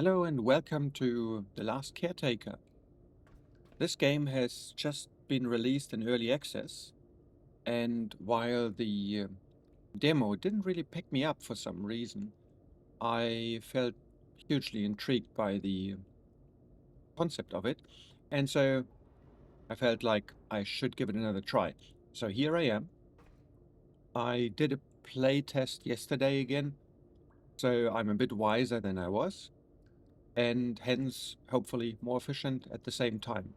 Hello and welcome to The Last Caretaker. This game has just been released in early access, and while the demo didn't really pick me up for some reason, I felt hugely intrigued by the concept of it, and so I felt like I should give it another try. So here I am. I did a play test yesterday again, so I'm a bit wiser than I was, and hence hopefully more efficient at the same time.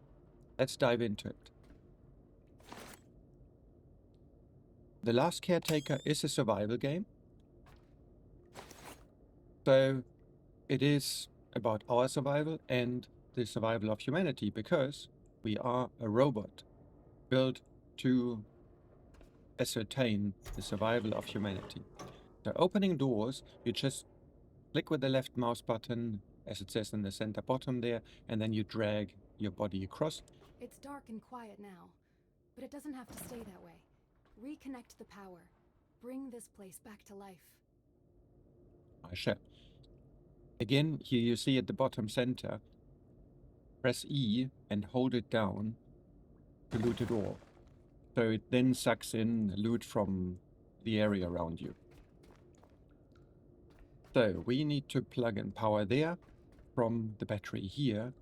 Let's dive into it. The Last Caretaker is a survival game. So it is about our survival and the survival of humanity, because we are a robot built to ascertain the survival of humanity. So opening doors, you just click with the left mouse button, as it says in the center bottom there, and then you drag your body across. It's dark and quiet now, but it doesn't have to stay that way. Reconnect the power. Bring this place back to life. I shall. Again, here you see at the bottom center, press E and hold it down to loot it all. So it then sucks in loot from the area around you. So we need to plug in power there from the battery here.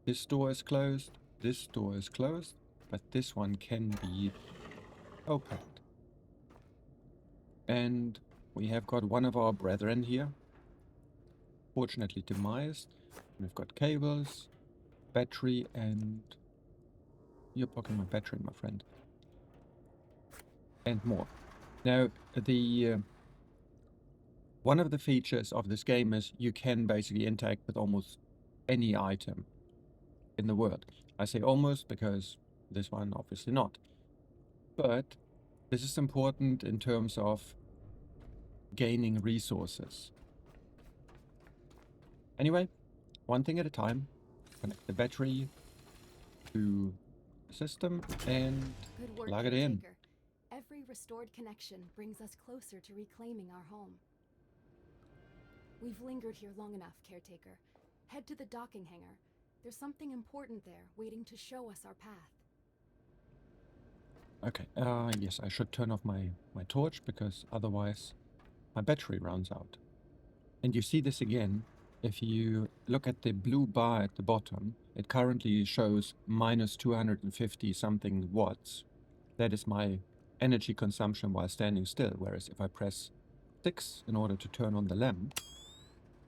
This door is closed, this door is closed, but this one can be opened. And we have got one of our brethren here, fortunately demised. We've got cables, battery, and you're blocking my battery, my friend. And more. Now, one of the features of this game is you can basically interact with almost any item in the world. I say almost because this one obviously not. But this is important in terms of gaining resources. Anyway, one thing at a time. Connect the battery to the system and Good work, plug it in. Caretaker. Every restored connection brings us closer to reclaiming our home. We've lingered here long enough, Caretaker. Head to the docking hangar. There's something important there, waiting to show us our path. Okay, yes, I should turn off my torch, because otherwise my battery runs out. And you see this again, if you look at the blue bar at the bottom, it currently shows minus 250 something watts. That is my energy consumption while standing still, whereas if I press 6 in order to turn on the lamp,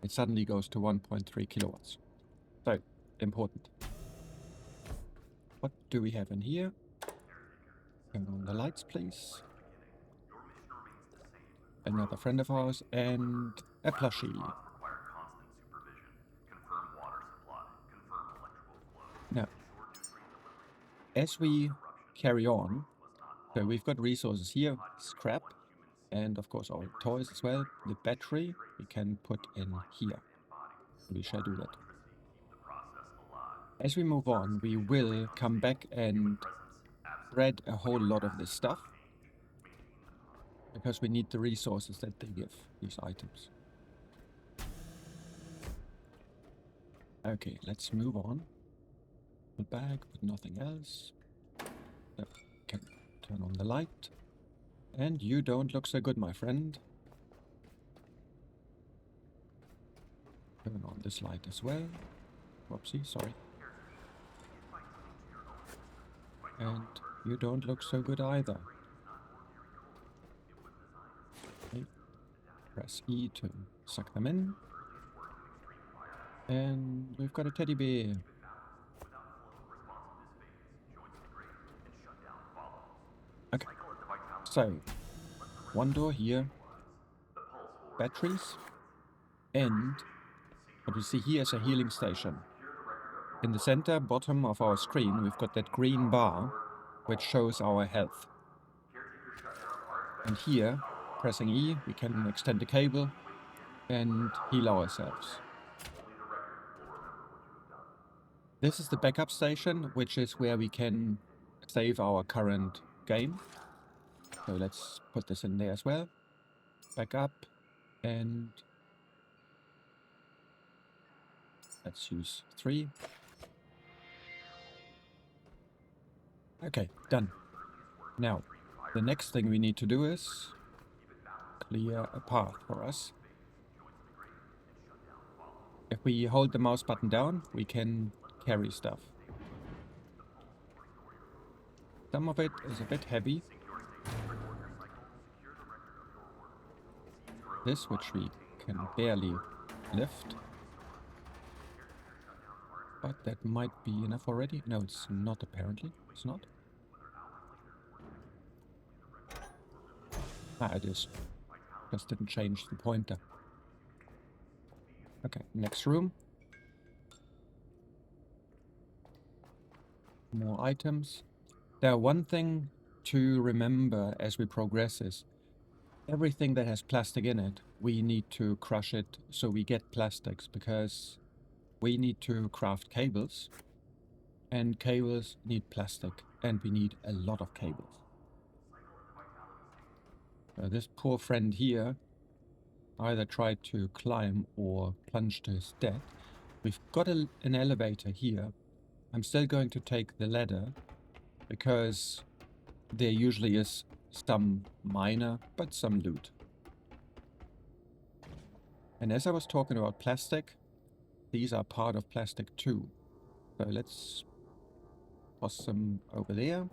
it suddenly goes to 1.3 kilowatts. So, important. What do we have in here? Turn on the lights, please. Another friend of ours, and a plushie. Now, as we carry on, so we've got resources here, scrap, and of course our toys as well. The battery we can put in here. We shall do that. As we move on, we will come back and shred a whole lot of this stuff, because we need the resources that they give, these items. Okay, let's move on. The bag, but nothing else. Can turn on the light. And you don't look so good, my friend. Turn on this light as well. Whoopsie, sorry. And you don't look so good either. Okay. Press E to suck them in. And we've got a teddy bear. Okay. So, one door here. Batteries. And what we see here is a healing station. In the center bottom of our screen, we've got that green bar, which shows our health. And here, pressing E, we can extend the cable and heal ourselves. This is the backup station, which is where we can save our current game. So let's put this in there as well. Back up, and Let's use 3. Okay, done. Now, the next thing we need to do is clear a path for us. If we hold the mouse button down, we can carry stuff. Some of it is a bit heavy. This, which we can barely lift. But that might be enough already. No, it's not apparently. It's not. Ah, it is. Just didn't change the pointer. Okay, next room. More items. There, one thing to remember as we progress is everything that has plastic in it, we need to crush it so we get plastics, because we need to craft cables, and cables need plastic, and we need a lot of cables. This poor friend here either tried to climb or plunge to his death. We've got an elevator here. I'm still going to take the ladder, because there usually is some minor, but some loot. And as I was talking about plastic, these are part of plastic too. So let's toss them over there.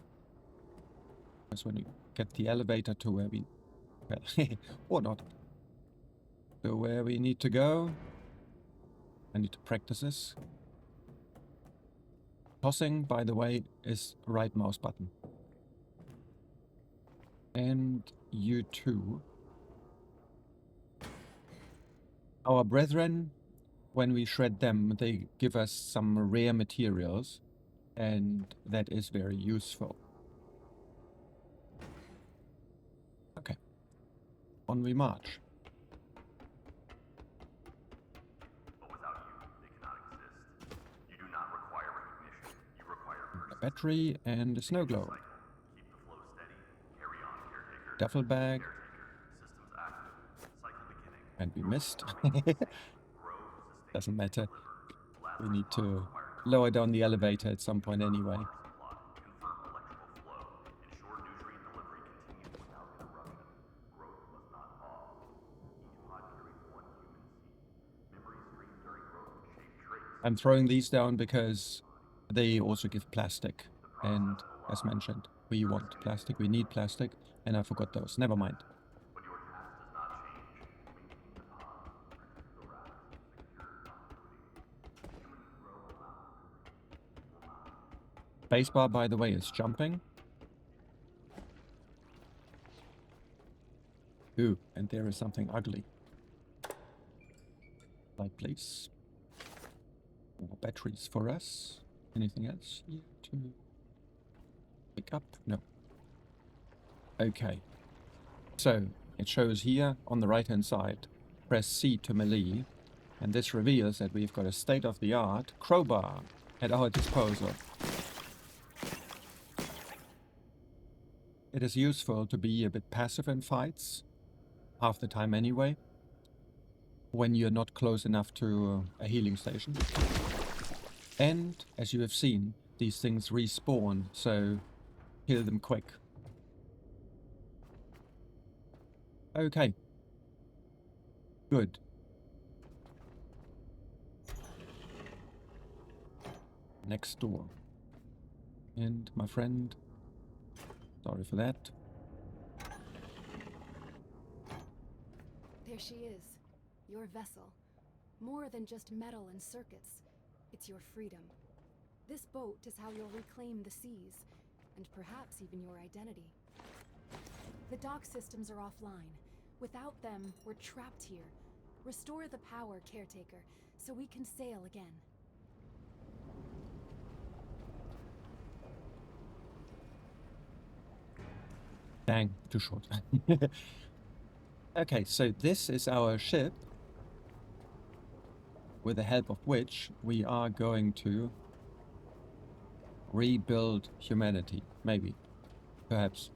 That's when we get the elevator to where we... well, or not. So where we need to go. I need to practice this. Tossing, by the way, is right mouse button. And you too. Our brethren, when we shred them, they give us some rare materials, and that is very useful. Okay. On we march. A battery and a snow globe. Duffel bag. And we missed. Doesn't matter. We need to lower down the elevator at some point anyway. I'm throwing these down because they also give plastic. And as mentioned, we want plastic, we need plastic, and I forgot those. Never mind. Spacebar, by the way, is jumping. Ooh, and there is something ugly. Light, please. More batteries for us. Anything else here to pick up? No. Okay. So, it shows here on the right-hand side, press C to melee, and this reveals that we've got a state-of-the-art crowbar at our disposal. It is useful to be a bit passive in fights, half the time anyway, when you're not close enough to a healing station. And, as you have seen, these things respawn, so kill them quick. Okay. Good. Next door. And my friend, sorry for that. There she is, your vessel. More than just metal and circuits, it's your freedom. This boat is how you'll reclaim the seas, and perhaps even your identity. The dock systems are offline. Without them, we're trapped here. Restore the power, Caretaker, so we can sail again. Dang, too short. Okay, so this is our ship, with the help of which we are going to rebuild humanity. Maybe. Perhaps.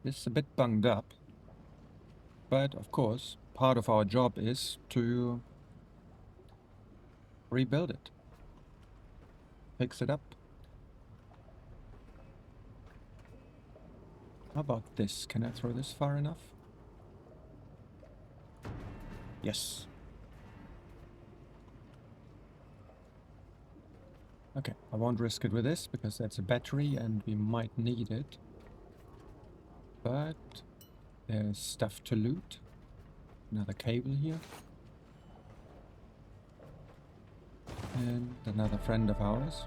This is a bit bunged up, but of course, part of our job is to rebuild it, fix it up. How about this? Can I throw this far enough? Yes. Okay, I won't risk it with this because that's a battery and we might need it. But there's stuff to loot. Another cable here. And another friend of ours.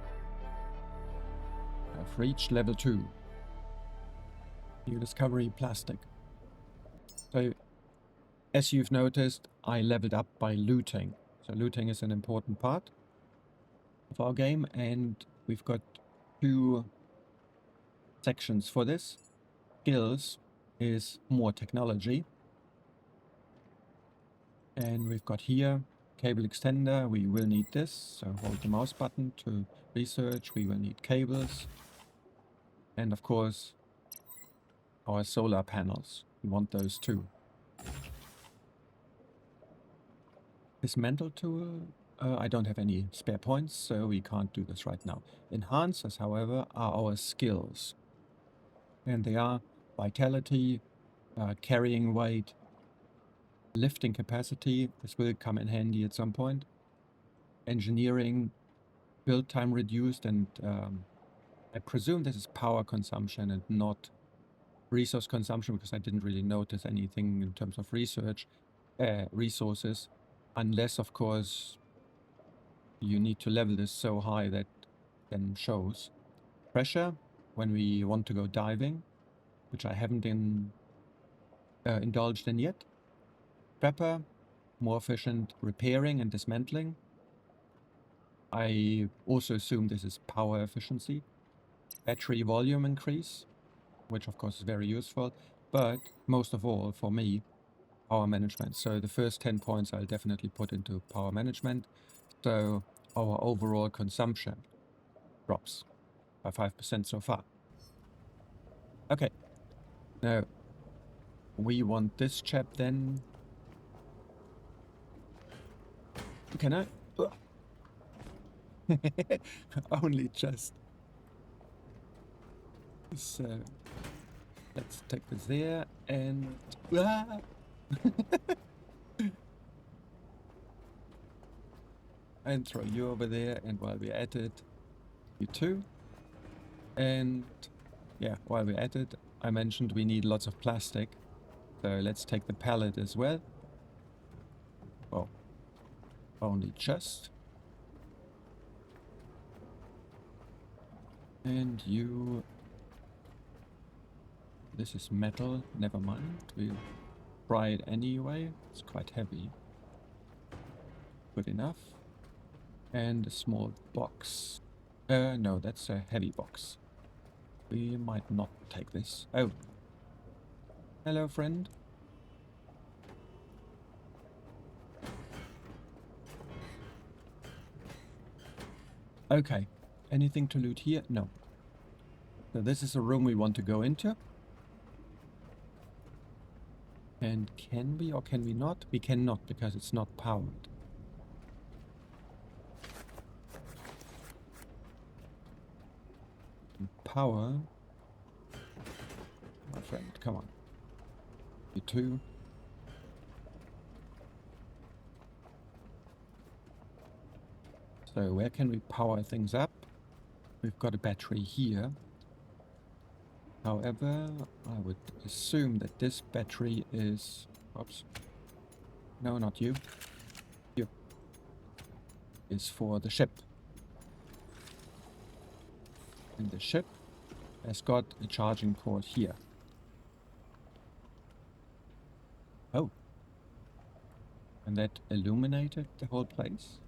I've reached level 2. New discovery, plastic. So, as you've noticed, I leveled up by looting. So looting is an important part of our game, and we've got 2 sections for this. Skills is more technology. And we've got here cable extender. We will need this, so hold the mouse button to research. We will need cables. And of course, our solar panels. We want those too. Dismantle tool. I don't have any spare points, so we can't do this right now. Enhancers, however, are our skills. And they are vitality, carrying weight, lifting capacity. This will come in handy at some point. Engineering, build time reduced, and I presume this is power consumption and not resource consumption, because I didn't really notice anything in terms of resources, unless of course you need to level this so high that then shows. Pressure, when we want to go diving, which I haven't indulged in yet. Trapper, more efficient repairing and dismantling. I also assume this is power efficiency. Battery volume increase, which of course is very useful, but most of all for me, power management. So the first 10 points I'll definitely put into power management. So our overall consumption drops by 5% so far. Okay, now we want this chap then. Can I? Only just. So let's take this there and. And throw you over there, and while we're at it, you too. And yeah, while we're at it, I mentioned we need lots of plastic. So let's take the pallet as well. Oh, only just. And you... This is metal, never mind. We'll try it anyway. It's quite heavy. Good enough. And a small box. No, that's a heavy box. We might not take this. Oh. Hello, friend. Okay. Anything to loot here? No. So this is a room we want to go into. And can we or can we not? We cannot because it's not powered. And power. My friend, come on. You too. So where can we power things up? We've got a battery here. However, I would assume that this battery is... Oops. No, not you. You. Is for the ship. And the ship has got a charging port here. Oh. And that illuminated the whole place?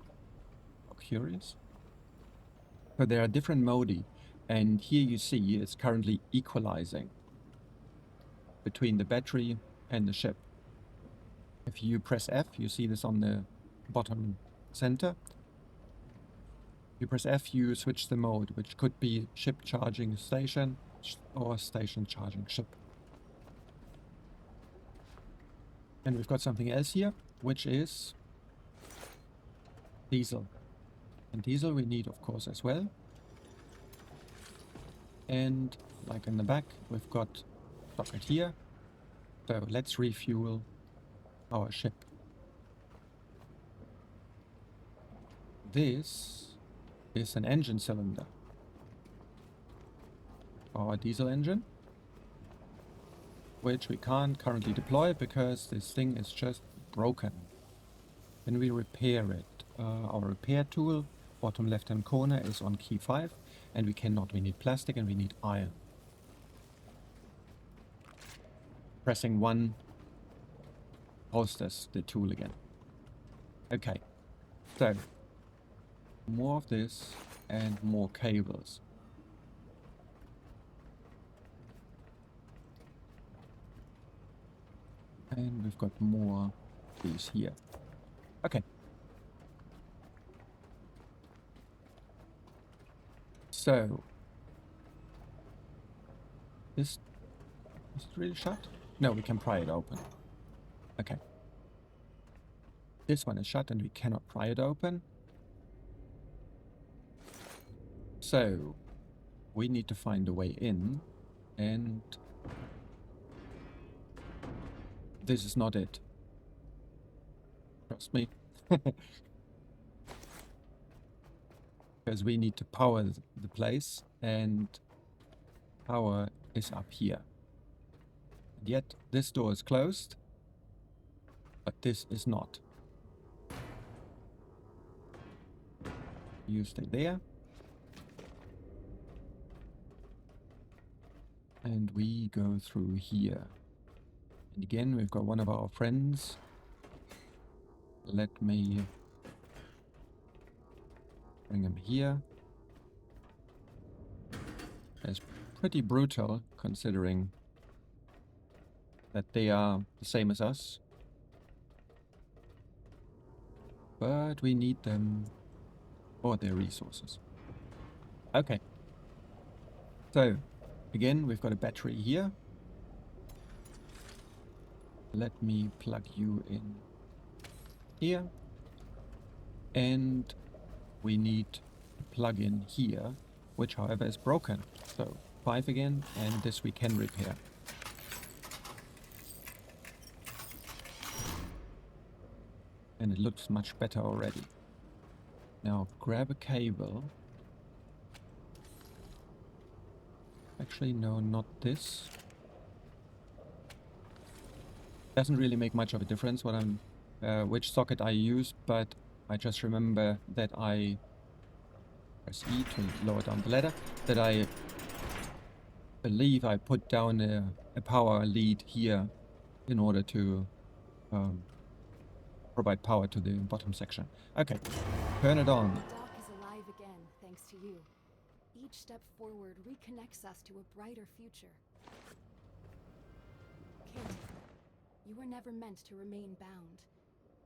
Oh, curious. So there are different modi. And here you see it's currently equalizing between the battery and the ship. If you press F, you see this on the bottom center. You press F, you switch the mode, which could be ship charging station or station charging ship. And we've got something else here, which is diesel. And diesel we need, of course, as well. And like in the back, we've got socket here. So let's refuel our ship. This is an engine cylinder. Our diesel engine, which we can't currently deploy because this thing is just broken. Can we repair it? Our repair tool, bottom left hand corner, is on key 5, and we cannot. We need plastic and we need iron. Pressing 1 holsters the tool again. Okay, so more of this and more cables. And we've got more of these here. Okay. So, is it really shut? No, we can pry it open. Okay. This one is shut and we cannot pry it open. So, we need to find a way in, and this is not it. Trust me. Because we need to power the place, and power is up here. And yet, this door is closed, but this is not. You stay there. And we go through here. And again, we've got one of our friends. Let me bring him here. It's pretty brutal, considering that they are the same as us. But we need them for their resources. Okay. So, again, we've got a battery here. Let me plug you in here. And we need a plug in here, which however is broken. So 5 again, and this we can repair. And it looks much better already. Now grab a cable. Actually, no, not this. Doesn't really make much of a difference what which socket I use, but I just remember that I press E to lower down the ladder, that I believe I put down a power lead here in order to provide power to the bottom section. Okay, turn it on. The dock is alive again, thanks to you. Each step forward reconnects us to a brighter future. Caretaker, you were never meant to remain bound.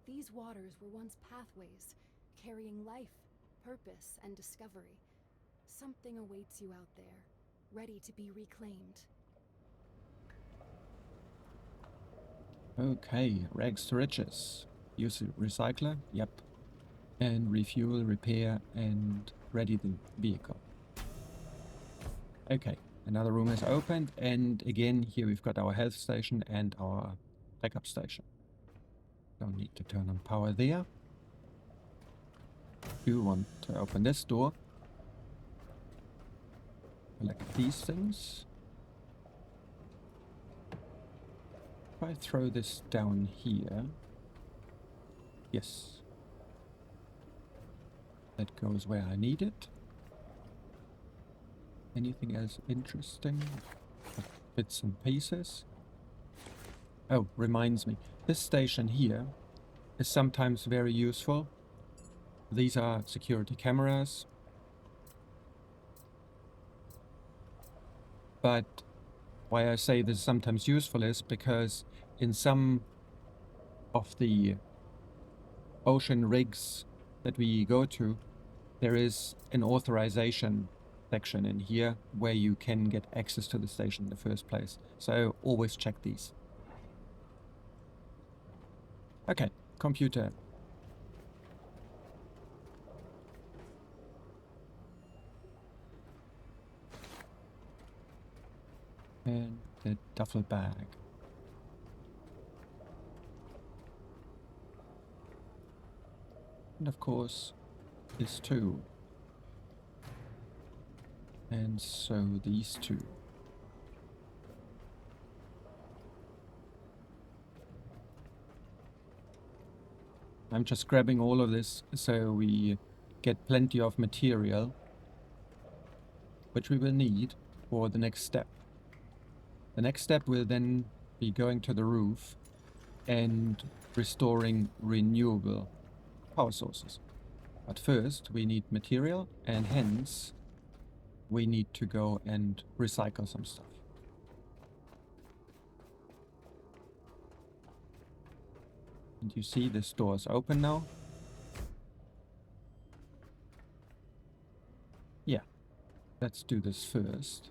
These waters were once pathways, carrying life, purpose, and discovery. Something awaits you out there, ready to be reclaimed. Okay, rags to riches. Use a recycler, yep. And refuel, repair, and ready the vehicle. Okay, another room is opened, and again here we've got our health station and our backup station. Don't need to turn on power there. Do want to open this door. Collect these things. If I throw this down here, yes, that goes where I need it. Anything else interesting? Bits and pieces. Oh, reminds me, this station here is sometimes very useful. These are security cameras. But why I say this is sometimes useful is because in some of the ocean rigs that we go to, there is an authorization section in here where you can get access to the station in the first place. So always check these. Okay, computer. And the duffel bag. And of course, this too. And so these two. I'm just grabbing all of this so we get plenty of material, which we will need for the next step. The next step will then be going to the roof and restoring renewable power sources. But first we need material, and hence we need to go and recycle some stuff. And you see this door is open now. Yeah, let's do this first.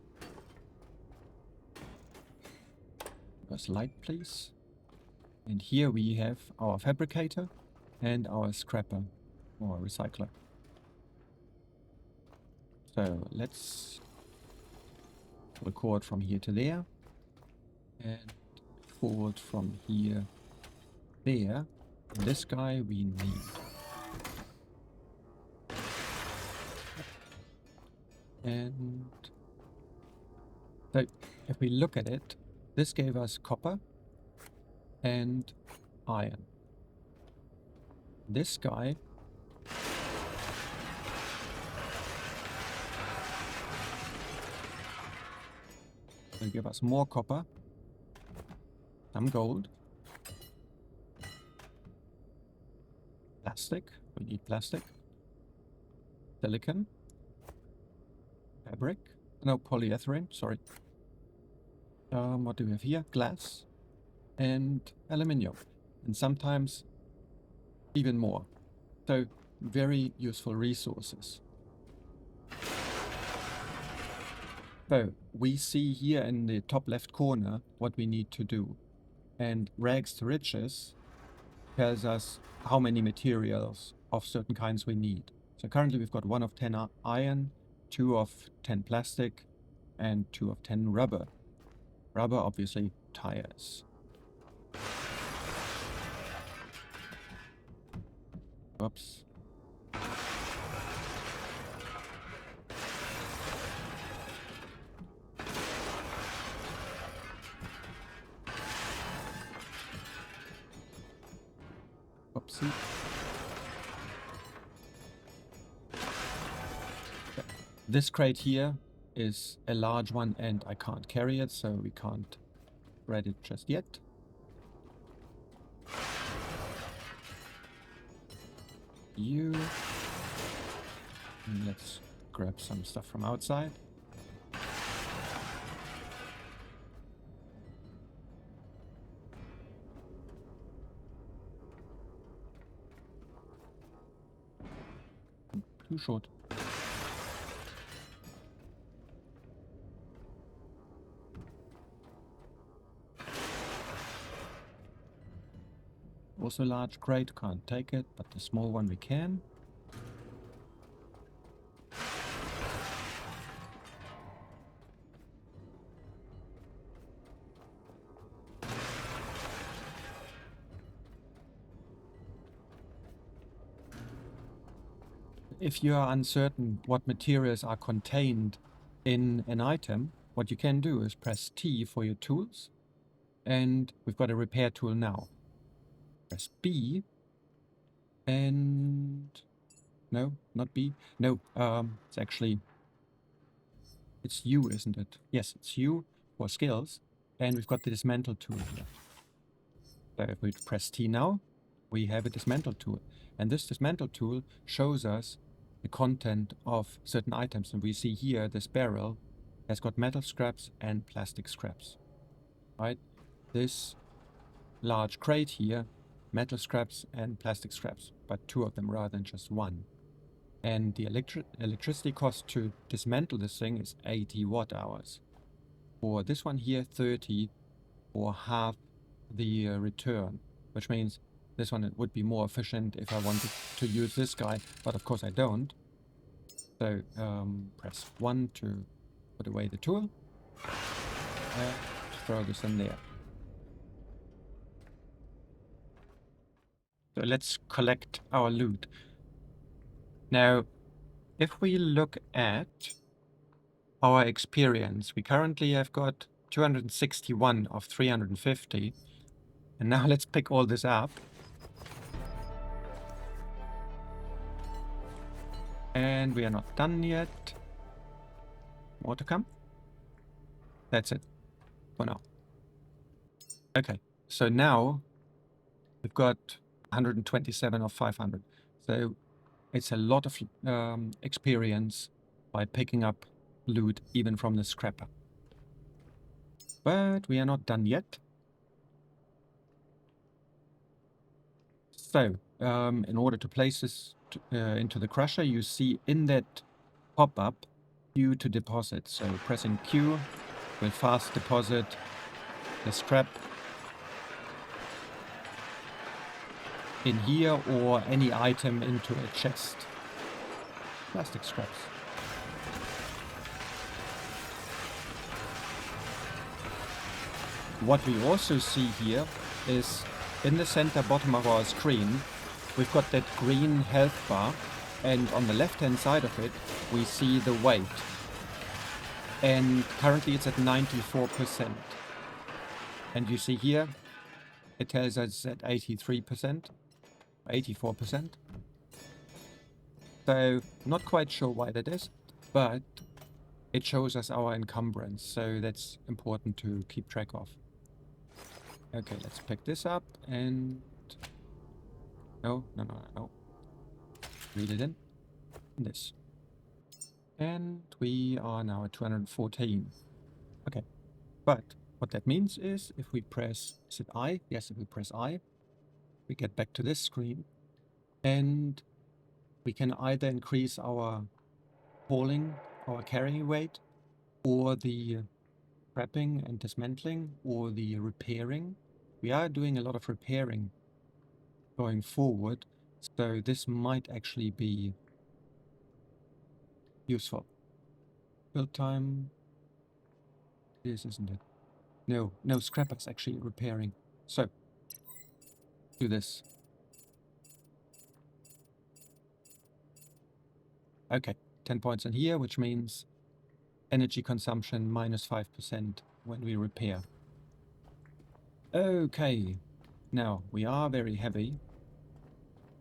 Give us light, please. And here we have our fabricator and our scrapper or recycler. So let's record from here to there and forward from here there. And this guy we need. And so if we look at it, this gave us copper and iron. This guy will give us more copper, some gold, plastic, we need plastic, silicon, fabric, no, polyethylene, sorry. What do we have here? Glass and aluminium, and sometimes even more. So very useful resources. So we see here in the top left corner what we need to do, and rags to riches tells us how many materials of certain kinds we need. So currently we've got 1 of 10 iron, 2 of 10 plastic, and 2 of 10 rubber. Rubber, obviously, tires. Oops. Oopsie. This crate here is a large one and I can't carry it, so we can't read it just yet. You. And let's grab some stuff from outside. Too short. Also large crate, can't take it, but the small one we can. If you are uncertain what materials are contained in an item, what you can do is press T for your tools, and we've got a repair tool now. Press B, and no, not B. No, it's actually, it's U, isn't it? Yes, it's U for skills, and we've got the dismantle tool here. So if we press T now, we have a dismantle tool, and this dismantle tool shows us the content of certain items, and we see here this barrel has got metal scraps and plastic scraps, right? This large crate here, metal scraps and plastic scraps, but 2 of them rather than just 1. And the electricity cost to dismantle this thing is 80 watt hours. For this one here, 30 for half the return, which means This one would be more efficient if I wanted to use this guy, but of course I don't. So press 1 to put away the tool and throw this in there. So let's collect our loot. Now, if we look at our experience, we currently have got 261 of 350. And now let's pick all this up. And we are not done yet. More to come. That's it for now. Okay, so now we've got 127 of 500. So it's a lot of experience by picking up loot even from the scrapper. But we are not done yet. So in order to place this into the crusher, you see in that pop-up Q to deposit. So pressing Q will fast deposit the scrap in here or any item into a chest. Plastic scraps. What we also see here is in the center bottom of our screen, we've got that green health bar, and on the left hand side of it, we see the weight. And currently it's at 94%. And you see here, it tells us at 83%, 84%. So not quite sure why that is, but it shows us our encumbrance. So that's important to keep track of. Okay, let's pick this up and... No. Read it in. This. And we are now at 214. Okay, but what that means is if we press... Is it I? Yes, if we press I, we get back to this screen. And we can either increase our hauling, our carrying weight, or the prepping and dismantling, or the repairing. We are doing a lot of repairing going forward, so this might actually be useful. Build time. This isn't it. No, scrapper's actually repairing. So, do this. Okay, 10 points in here, which means energy consumption minus 5% when we repair. Okay, now we are very heavy,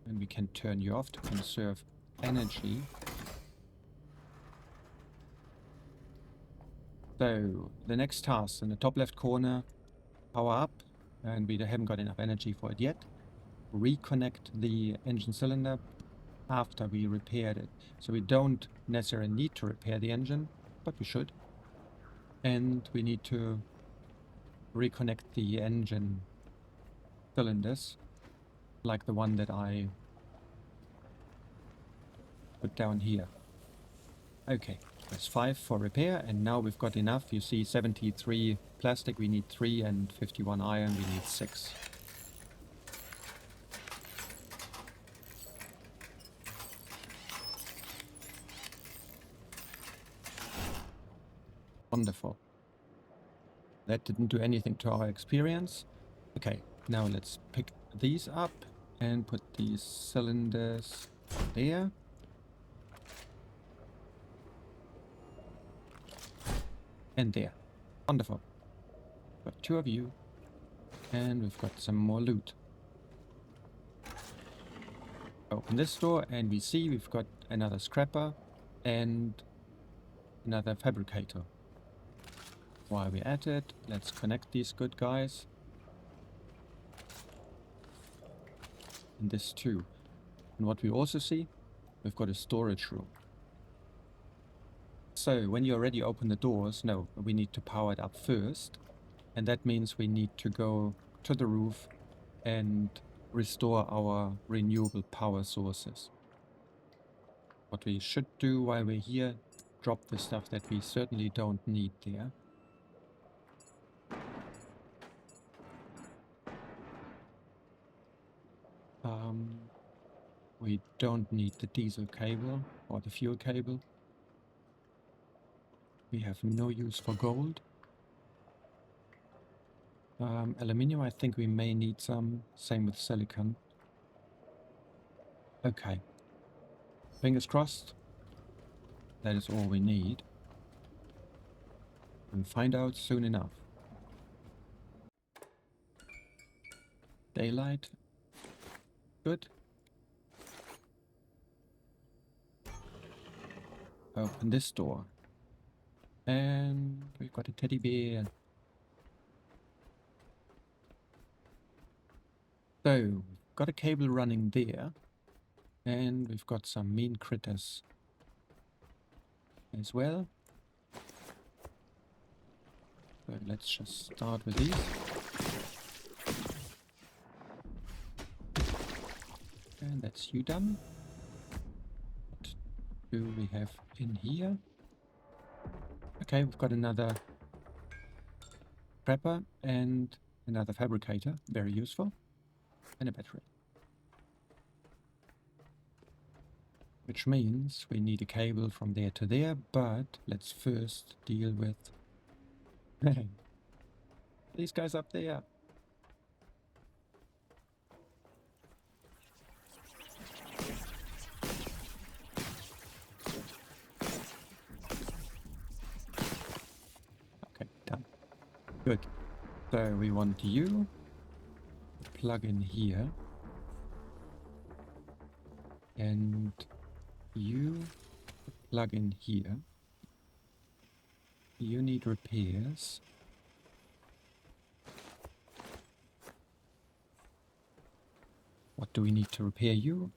and we can turn you off to conserve energy. So, the next task in the top left corner, power up, and we haven't got enough energy for it yet. Reconnect the engine cylinder after we repaired it. So we don't necessarily need to repair the engine, but we should. And we need to reconnect the engine cylinders, like the one that I put down here. Okay, that's 5 for repair, and now we've got enough. You see 73 plastic, we need 3, and 51 iron, we need 6. Wonderful. That didn't do anything to our experience. Okay, now let's pick these up and put these cylinders there. And there. Wonderful. Got 2 of you. And we've got some more loot. Open this door and we see we've got another scrapper and another fabricator. While we're at it, let's connect these good guys. And this too. And what we also see, we've got a storage room. So when you already open the doors, no, we need to power it up first. And that means we need to go to the roof and restore our renewable power sources. What we should do while we're here, drop the stuff that we certainly don't need there. We don't need the diesel cable or the fuel cable. We have no use for gold. Aluminium, I think we may need some. Same with silicon. Okay. Fingers crossed. That is all we need. We'll find out soon enough. Daylight. Good. Open this door. And we've got a teddy bear. So, we've got a cable running there. And we've got some mean critters as well. So let's just start with these. And that's you done. What do we have in here? Okay, we've got another prepper and another fabricator. Very useful. And a battery. Which means we need a cable from there to there, but let's first deal with these guys up there. Okay, done. Good. So we want you to plug in here. And you plug in here. You need repairs. What do we need to repair you?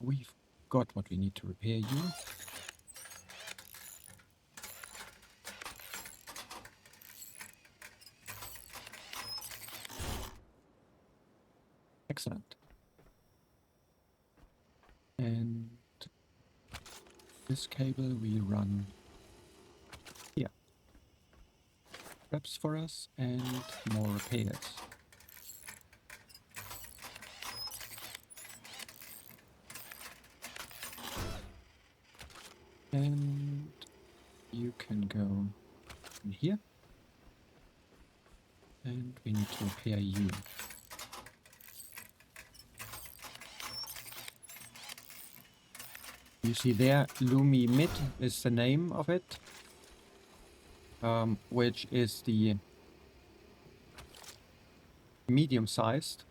We've got what we need to repair you. Excellent. And this cable we run here. Traps for us and more repairs. And you can go in here. And we need to repair you. You see there, Lumi Mid is the name of it, which is the medium-sized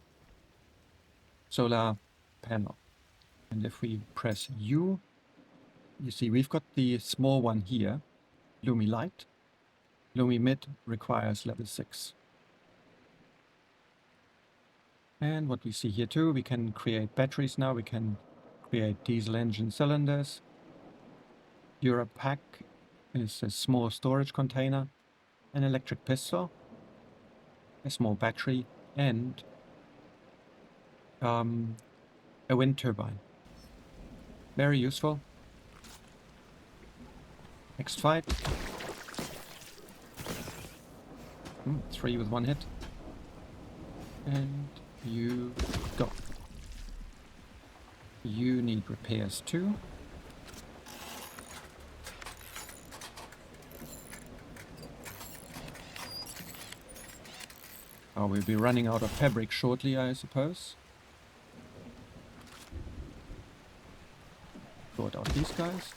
solar panel. And if we press U, you see we've got the small one here, Lumi Light. Lumi Mid requires level 6. And what we see here too, we can create batteries now, we can create diesel engine cylinders. Europe pack is a small storage container, an electric pistol, a small battery, and a wind turbine. Very useful. Next fight. 3 with 1 hit. And you go. You need repairs too. Oh, we'll be running out of fabric shortly, I suppose. Sort out these guys.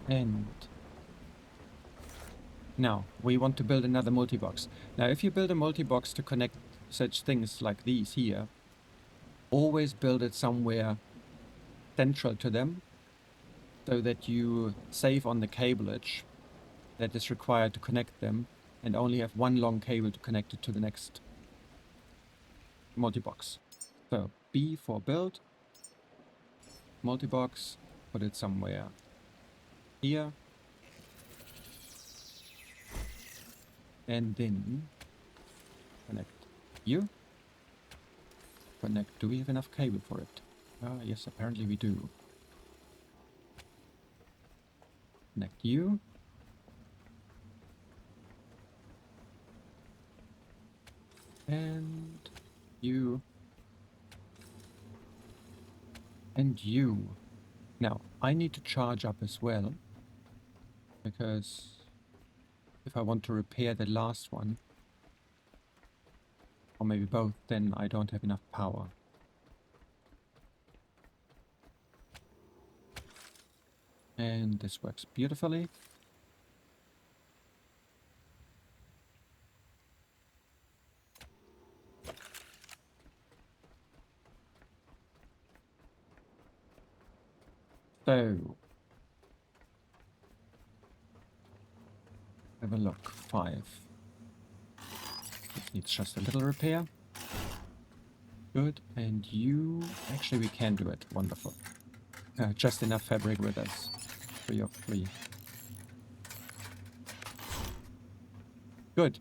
And now we want to build another multi-box. Now if you build a multi-box to connect such things like these here, always build it somewhere central to them so that you save on the cableage that is required to connect them and only have one long cable to connect it to the next multi-box. So B for build, multi-box, put it somewhere here, and then connect you. Connect. Do we have enough cable for it? Yes, apparently we do. Connect you. And you. And you. Now, I need to charge up as well, because if I want to repair the last one, or maybe both, then I don't have enough power. And this works beautifully. So, have a look. 5. This needs just a little repair. Good. And you... Actually, we can do it. Wonderful. Just enough fabric with us. 3 of 3. Good.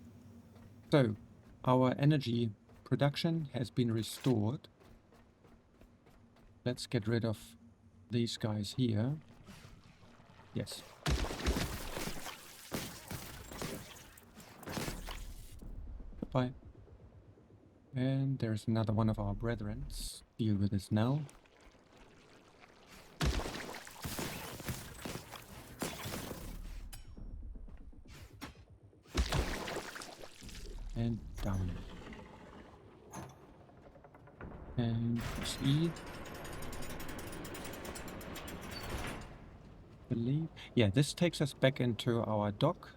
So, our energy production has been restored. Let's get rid of these guys here. Yes. Goodbye. And there's another one of our brethren. Deal with this now. And down. And press E. Believe. Yeah, this takes us back into our dock.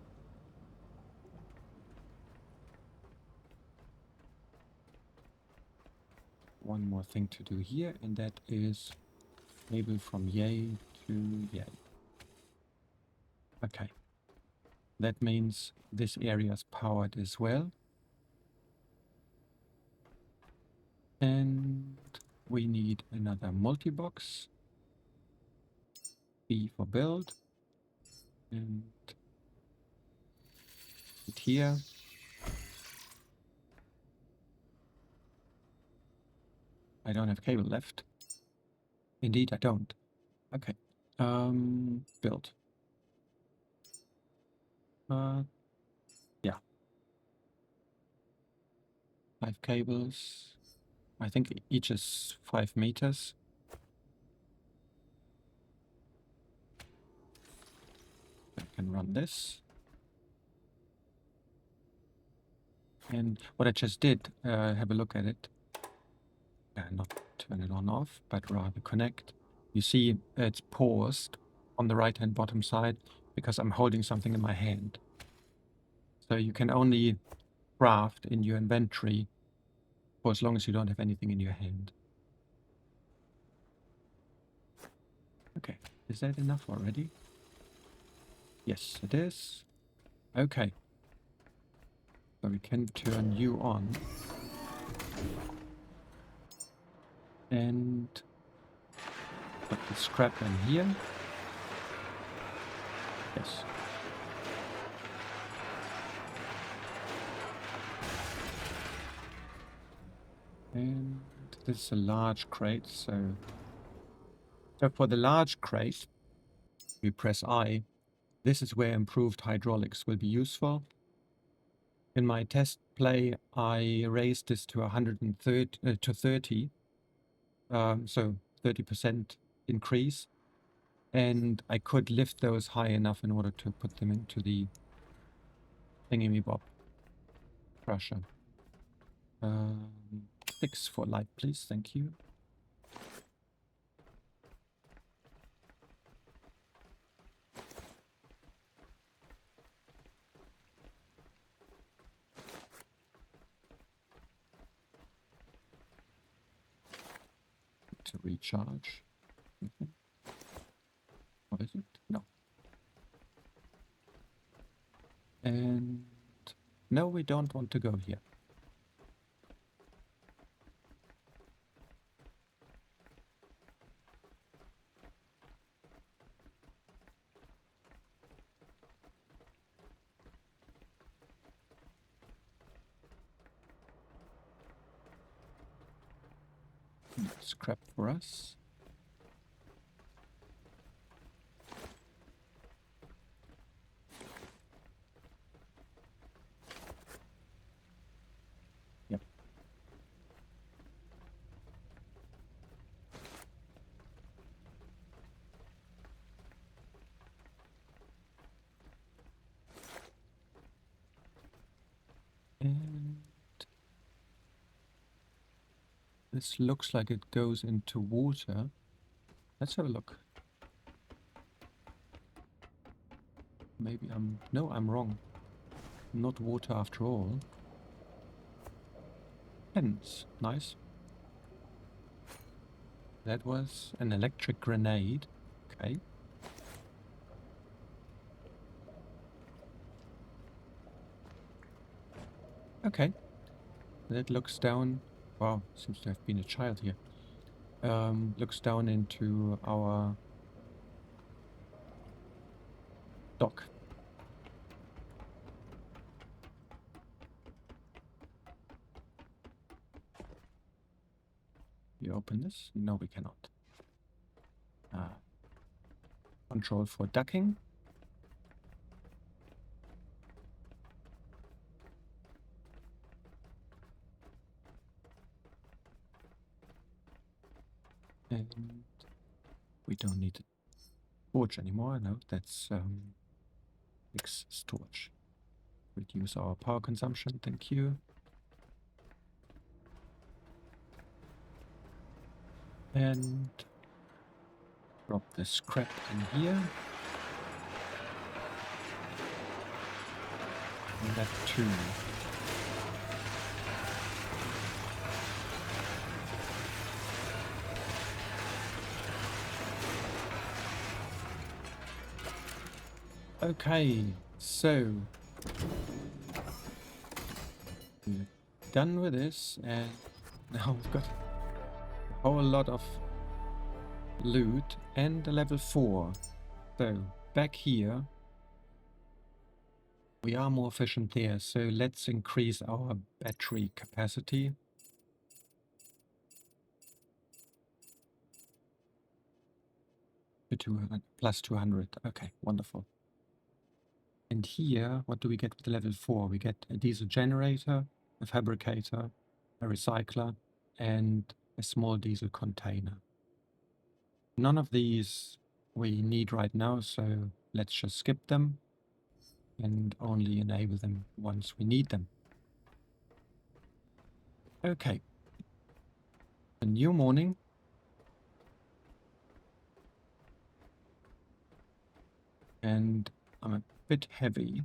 One more thing to do here, and that is cable from yay to yay. Okay. That means this area is powered as well. And we need another multi-box. B for build. And here. I don't have cable left. Indeed, I don't. Okay. Build. Yeah. 5 cables. I think each is 5 meters. I can run this. And what I just did, have a look at it. Not turn it on off, but rather connect. You see it's paused on the right hand bottom side because I'm holding something in my hand. So you can only craft in your inventory for as long as you don't have anything in your hand. Okay, is that enough already? Yes, it is. Okay. So we can turn you on. And put the scrap in here. Yes. And this is a large crate, so for the large crate, we press I. This is where improved hydraulics will be useful. In my test play, I raised this to 130 to 30, so 30% increase, and I could lift those high enough in order to put them into the thingy-me-bob crusher. 6 for light, please. Thank you. To recharge. What is it? No. And no, we don't want to go here. Scrap for us. This looks like it goes into water. Let's have a look. Maybe no, I'm wrong. Not water after all. Pens. Nice. That was an electric grenade. Okay. Okay. That looks down. Wow, seems to have been a child here. Looks down into our dock. You open this? No, we cannot. Control for ducking. And we don't need the torch anymore. No, that's fix storage. Reduce our power consumption. Thank you. And drop the scrap in here. And that too. Okay, so we're done with this, and now we've got a whole lot of loot and a level 4. So back here, we are more efficient there, so let's increase our battery capacity. To 200, plus 200. Okay, wonderful. And here, what do we get with the level 4? We get a diesel generator, a fabricator, a recycler, and a small diesel container. None of these we need right now, so let's just skip them and only enable them once we need them. Okay. A new morning. And I'm a bit heavy.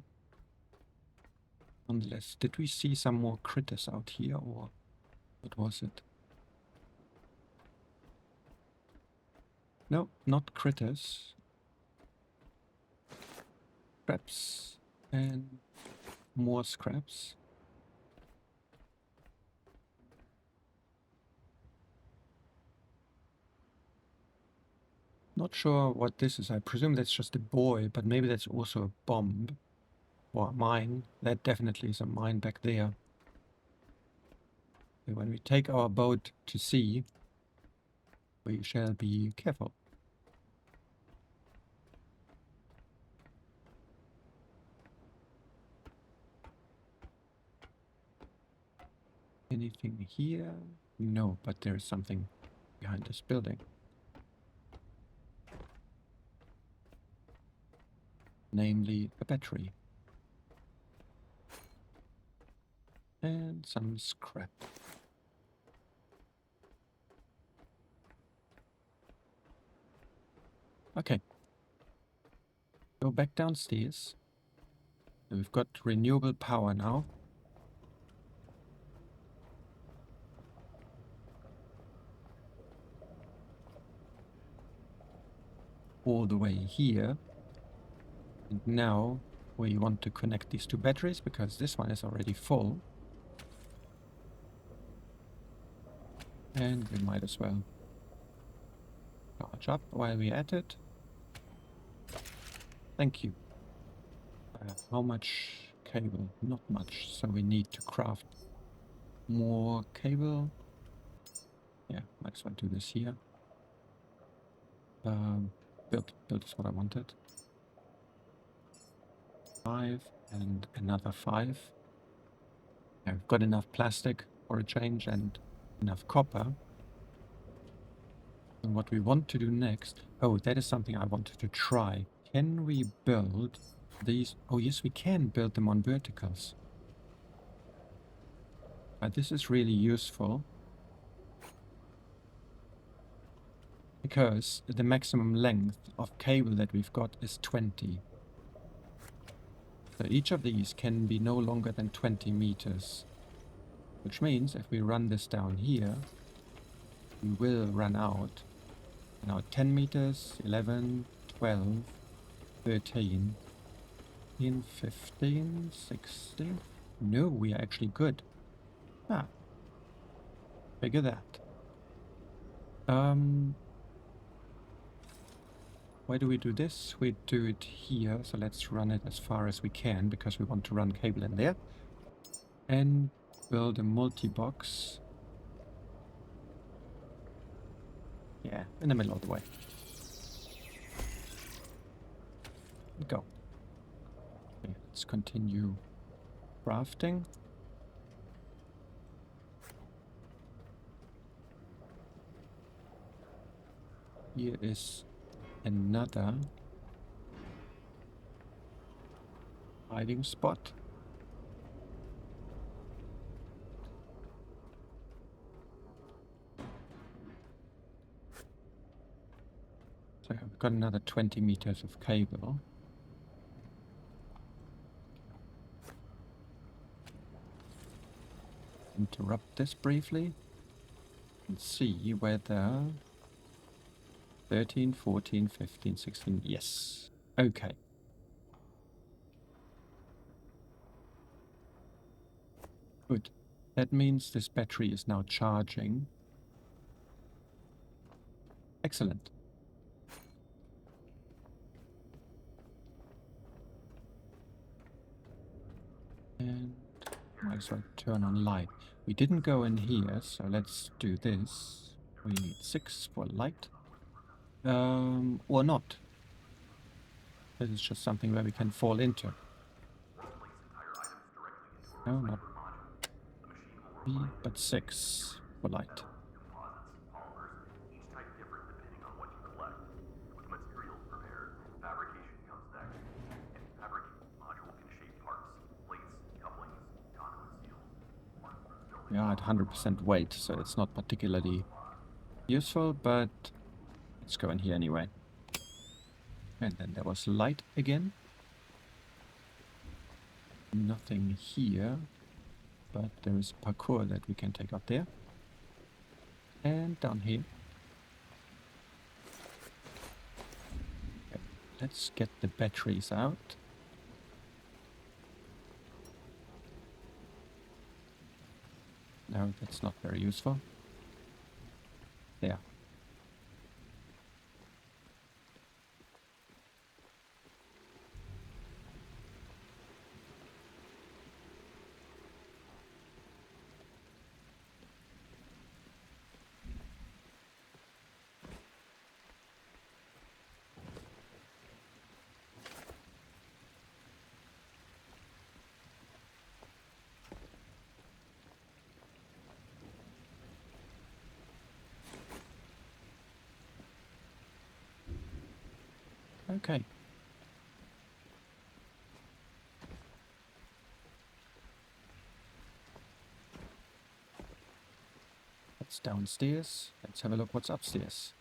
Nonetheless, did we see some more critters out here, or what was it? No, not critters. Scraps and more scraps. Not sure what this is. I presume that's just a buoy, but maybe that's also a bomb or a mine. That definitely is a mine back there. So when we take our boat to sea, we shall be careful. Anything here? No, but there is something behind this building. Namely, a battery. And some scrap. Okay. Go back downstairs. We've got renewable power now. All the way here. And now we want to connect these two batteries because this one is already full. And we might as well charge up while we're at it. Thank you. How much cable? Not much, so we need to craft more cable. Yeah, might as well do this here. Build is what I wanted. 5 and another 5. I've got enough plastic for a change and enough copper. And what we want to do next... Oh, that is something I wanted to try. Can we build these? Oh yes, we can build them on verticals. But this is really useful. because the maximum length of cable that we've got is 20. So each of these can be no longer than 20 meters, which means if we run this down here, we will run out. Now 10 meters, 11, 12, 13, 15, 16. No, we are actually good. Ah, figure that. Why do we do this? We do it here, so let's run it as far as we can because we want to run cable in there. And build a multi-box. Yeah, in the middle of the way. Go. Okay, let's continue crafting. Here is another hiding spot. So I've got another 20 meters of cable. Interrupt this briefly and see whether 13, 14, 15, 16, yes. Okay. Good. That means this battery is now charging. Excellent. And might as well turn on light. We didn't go in here, so let's do this. We need 6 for light. Or not. This is just something where we can fall into. No, not B, but 6 for light. We are at 100% weight, so it's not particularly useful, but let's go in here anyway. And then there was light again. Nothing here, but there is parkour that we can take up there. And down here. Okay, let's get the batteries out. No, that's not very useful. There. Okay. That's downstairs. Let's have a look what's upstairs.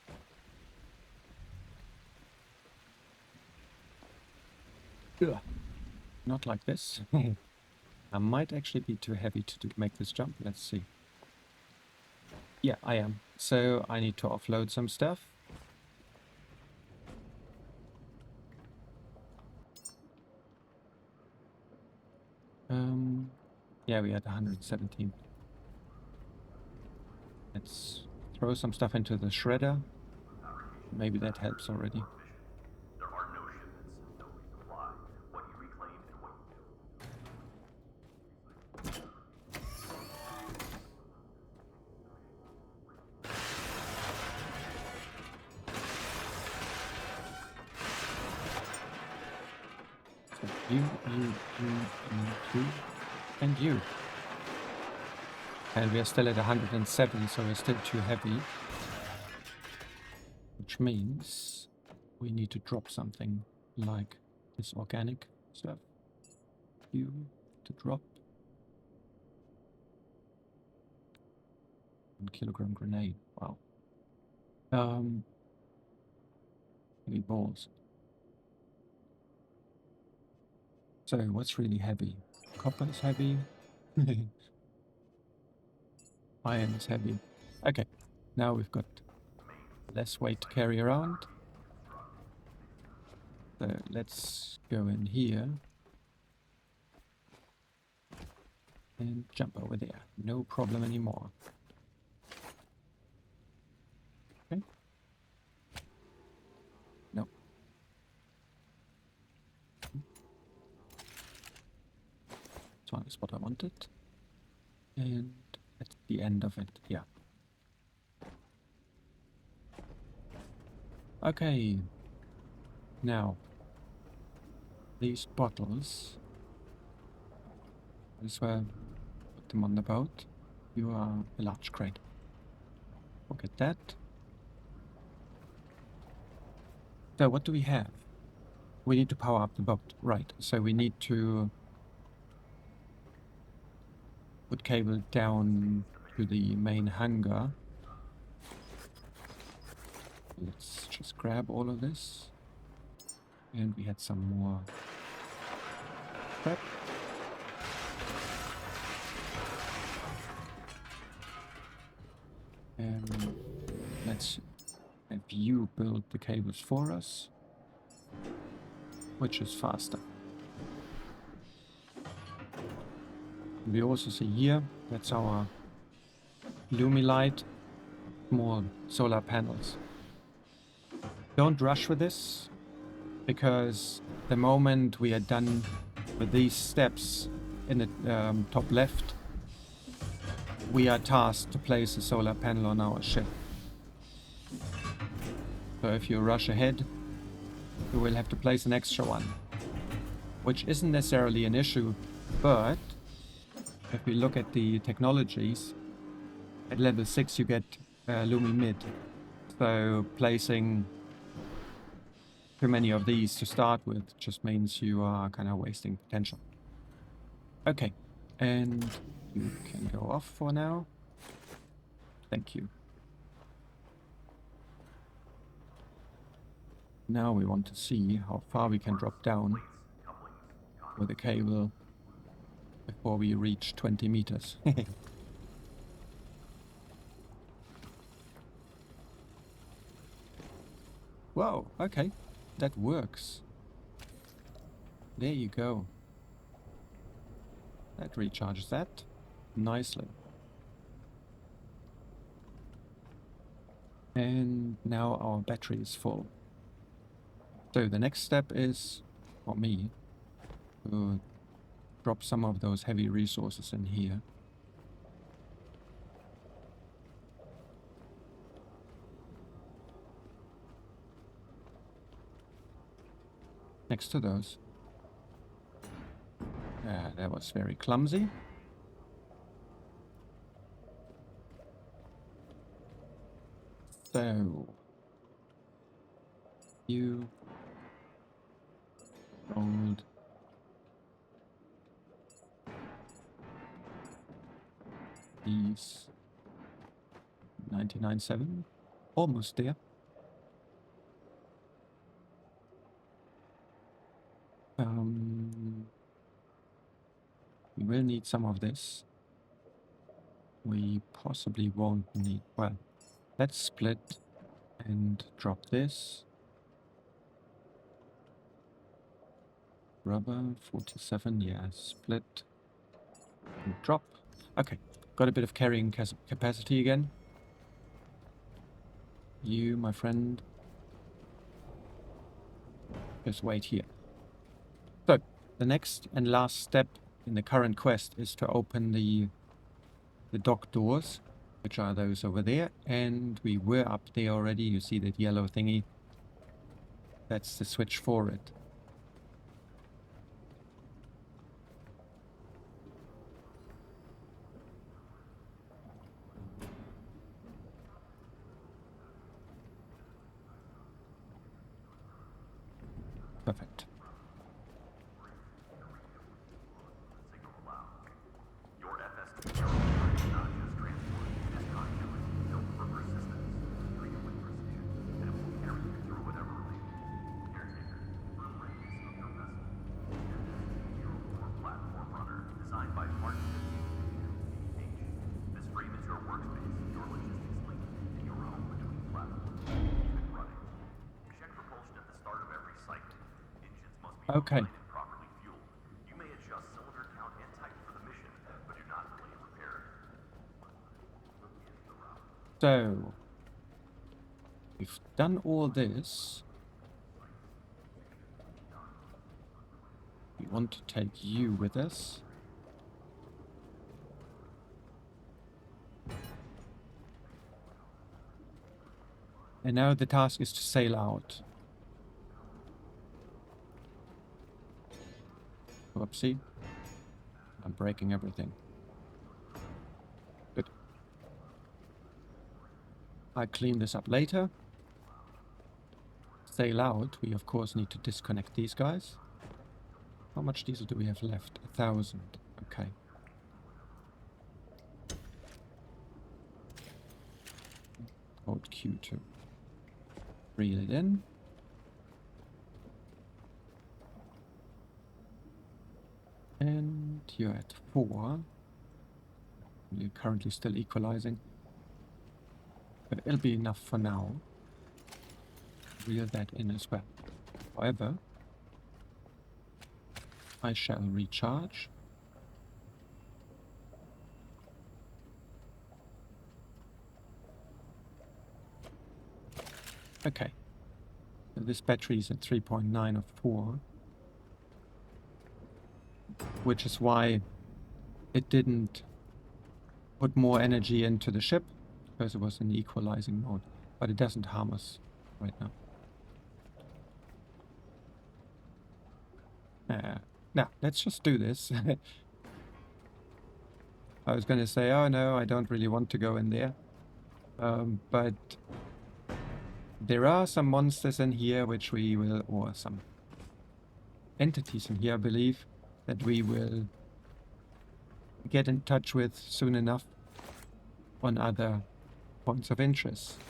Ugh. Not like this. I might actually be too heavy to make this jump. Let's see. Yeah, I am. So I need to offload some stuff. Yeah, we had 117. Let's throw some stuff into the shredder. Maybe that helps already. So you, and you. And we are still at 107, so we're still too heavy. Which means we need to drop something like this organic stuff. You to drop. 1 kilogram grenade. Wow. Heavy balls. So what's really heavy? Copper is heavy. Iron is heavy. Okay, now we've got less weight to carry around. So let's go in here and jump over there. No problem anymore. Okay. No. This one is what I wanted. And at the end of it, yeah. Okay. Now, these bottles, as well, put them on the boat. You are a large crate. Look at that. So what do we have? We need to power up the boat, right? So we need to put cable down to the main hangar. Let's just grab all of this. And we had some more prep. And let's have you build the cables for us, which is faster. We also see here, that's our Lumilight, more solar panels. Don't rush with this, because the moment we are done with these steps in the top left, we are tasked to place a solar panel on our ship. So if you rush ahead, you will have to place an extra one, which isn't necessarily an issue, but if we look at the technologies, at level 6 you get Lumi Mid, so placing too many of these to start with just means you are kind of wasting potential. Okay, and you can go off for now. Thank you. Now we want to see how far we can drop down with the cable before we reach 20 meters. Whoa, okay, that works. There you go. That recharges that nicely. And now our battery is full. So the next step is, for me, to drop some of those heavy resources in here. Next to those. That was very clumsy. So, you gold. These 99.7, almost there. We will need some of this. We possibly won't need, well, let's split and drop this. Rubber, 47, yeah, split and drop. Okay, got a bit of carrying capacity again. You, my friend, just wait here. So, the next and last step in the current quest is to open the dock doors, which are those over there, and we were up there already. You see that yellow thingy? That's the switch for it. Perfect. Okay. Properly fueled. You may adjust cylinder count and type for the mission, but do not delay repair. So, we've done all this. We want to take you with us. And now the task is to sail out. Whoopsie. I'm breaking everything. Good. I'll clean this up later. Sail out. We of course need to disconnect these guys. How much diesel do we have left? 1,000. Okay. Hold Q to reel it in. And you're at 4. You're currently still equalizing. But it'll be enough for now. Reel that in as well. However, I shall recharge. Okay. So this battery is at 3.9 of 4. Which is why it didn't put more energy into the ship, because it was in equalizing mode. But it doesn't harm us right now. Now, let's just do this. I was going to say, oh no, I don't really want to go in there. But there are some monsters in here which we will, or some entities in here, I believe, that we will get in touch with soon enough on other points of interest.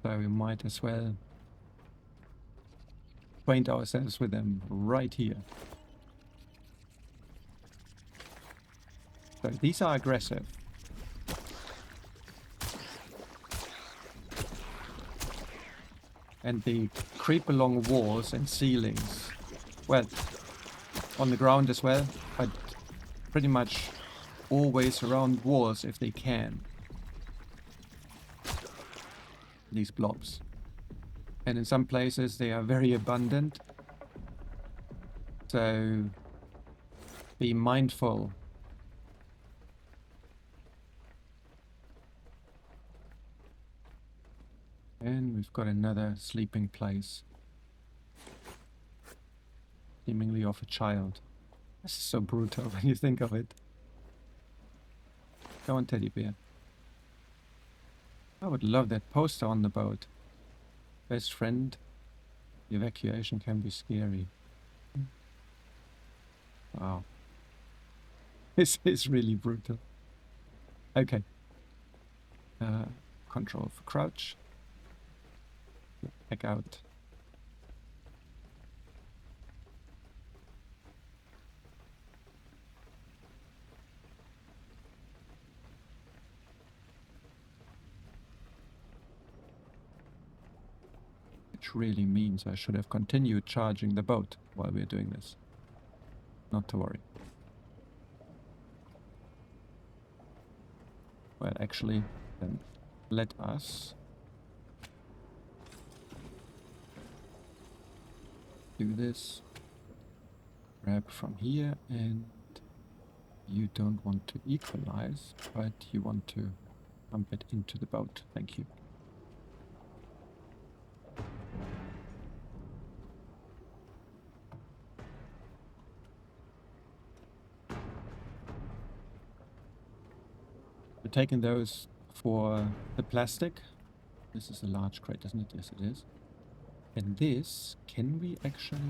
So we might as well acquaint ourselves with them right here. So these are aggressive. And they creep along walls and ceilings. Well, on the ground as well, but pretty much always around walls if they can. These blobs. And in some places they are very abundant. So be mindful. And we've got another sleeping place. Seemingly of a child. This is so brutal when you think of it. Go on, teddy bear. I would love that poster on the boat. Best friend. The evacuation can be scary. Wow. This is really brutal. Okay. Control for crouch. Back out. Which really means I should have continued charging the boat while we're doing this. Not to worry. Well, actually, then let us do this. Grab from here, and you don't want to equalize, but you want to pump it into the boat. Thank you. We're taking those for the plastic. This is a large crate, isn't it? Yes, it is. And this, can we actually...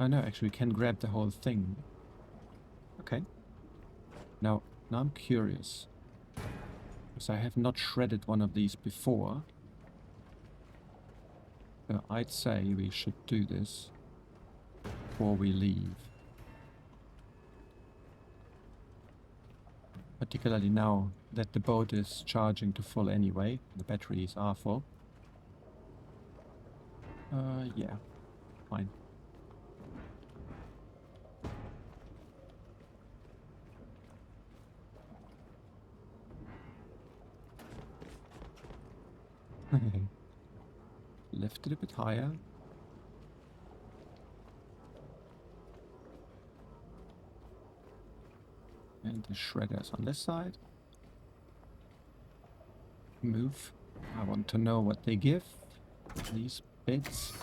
Oh no, actually we can grab the whole thing. Okay. Now I'm curious. Because I have not shredded one of these before. So I'd say we should do this before we leave. Particularly now that the boat is charging to full anyway. The batteries are full. Yeah. fine. Lift it a bit higher. And the shredders on this side. Move. I want to know what they give. These bits.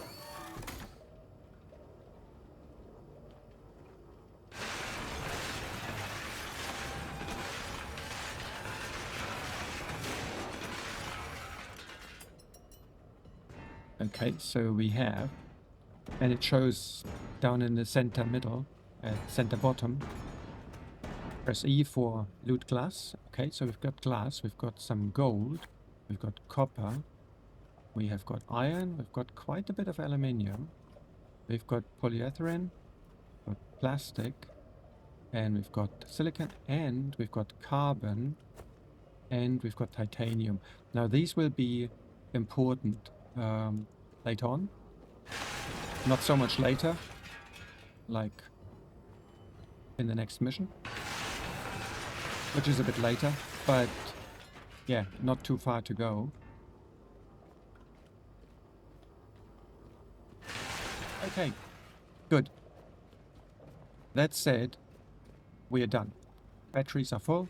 Okay, so we have, and it shows down in the center middle, center bottom. Press E for loot glass. Okay, so we've got glass, we've got some gold, we've got copper, we have got iron, we've got quite a bit of aluminium, we've got polyethylene, we've got plastic, and we've got silicon, and we've got carbon, and we've got titanium. Now these will be important later on. Not so much later, like in the next mission, which is a bit later, but yeah, not too far to go. Okay, good. That said, we are done. Batteries are full.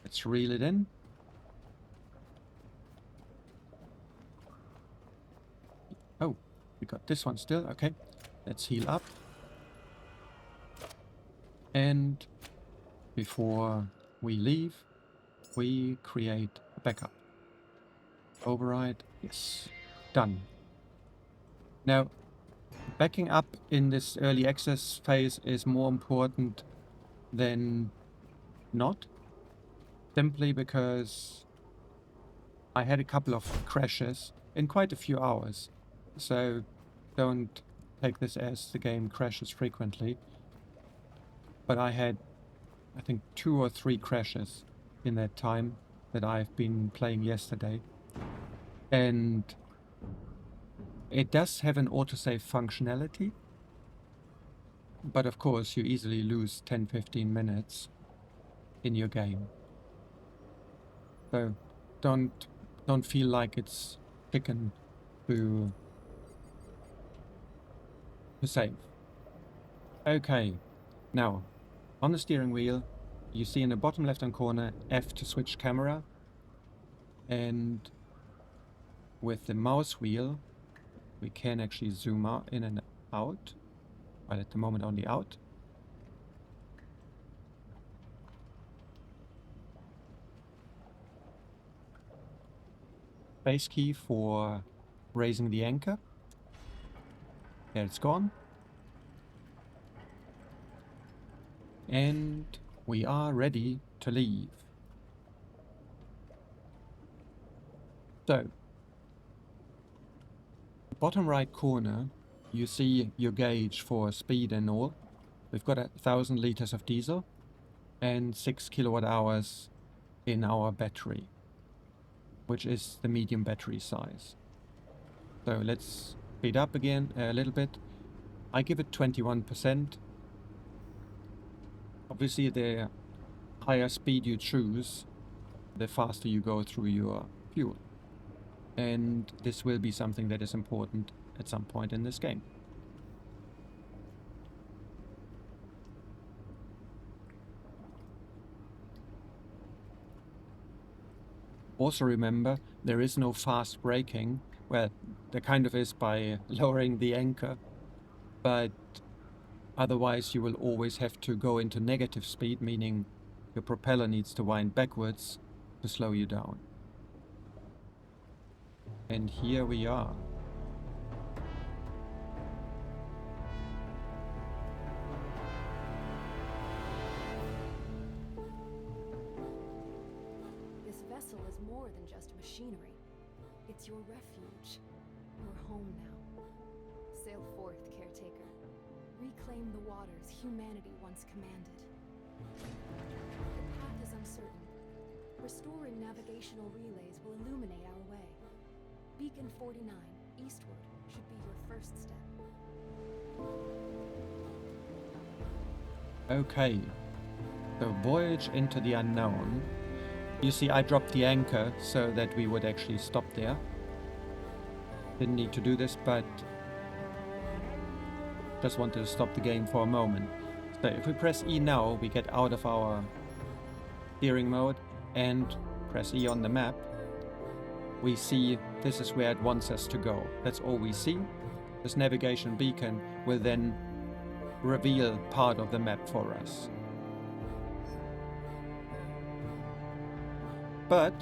Let's reel it in. Oh, we got this one still. Okay, let's heal up. And before we leave, we create a backup. Override, yes, done. Now, backing up in this early access phase is more important than not, simply because I had a couple of crashes in quite a few hours, so don't take this as the game crashes frequently, but I had, I think, 2 or 3 crashes in that time that I've been playing yesterday, and it does have an autosave functionality, but of course you easily lose 10-15 minutes in your game. So don't feel like it's chicken to save. Okay, now on the steering wheel you see in the bottom left hand corner F to switch camera, and with the mouse wheel we can actually zoom out, in and out, but at the moment only out. Space key for raising the anchor. There, it's gone. And we are ready to leave. So, bottom right corner, you see your gauge for speed and all. We've got 1,000 liters of diesel and 6 kilowatt hours in our battery, which is the medium battery size. So let's speed up again a little bit. I give it 21%. Obviously, the higher speed you choose, the faster you go through your fuel. And this will be something that is important at some point in this game. Also remember, there is no fast braking. Well, there kind of is by lowering the anchor, but otherwise you will always have to go into negative speed, meaning your propeller needs to wind backwards to slow you down. And here we are. This vessel is more than just machinery. It's your refuge, your home now. Sail forth, caretaker. Reclaim the waters humanity once commanded. The path is uncertain. Restoring navigational relays will illuminate our way. Beacon 49, eastward, should be your first step. Okay. The voyage into the unknown. You see, I dropped the anchor so that we would actually stop there. Didn't need to do this, but just wanted to stop the game for a moment. So if we press E now, we get out of our steering mode and press E on the map. We see this is where it wants us to go. That's all we see. This navigation beacon will then reveal part of the map for us. But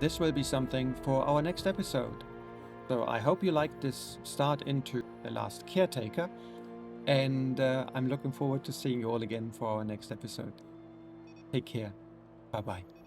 this will be something for our next episode. So I hope you liked this start into The Last Caretaker, and I'm looking forward to seeing you all again for our next episode. Take care. Bye-bye.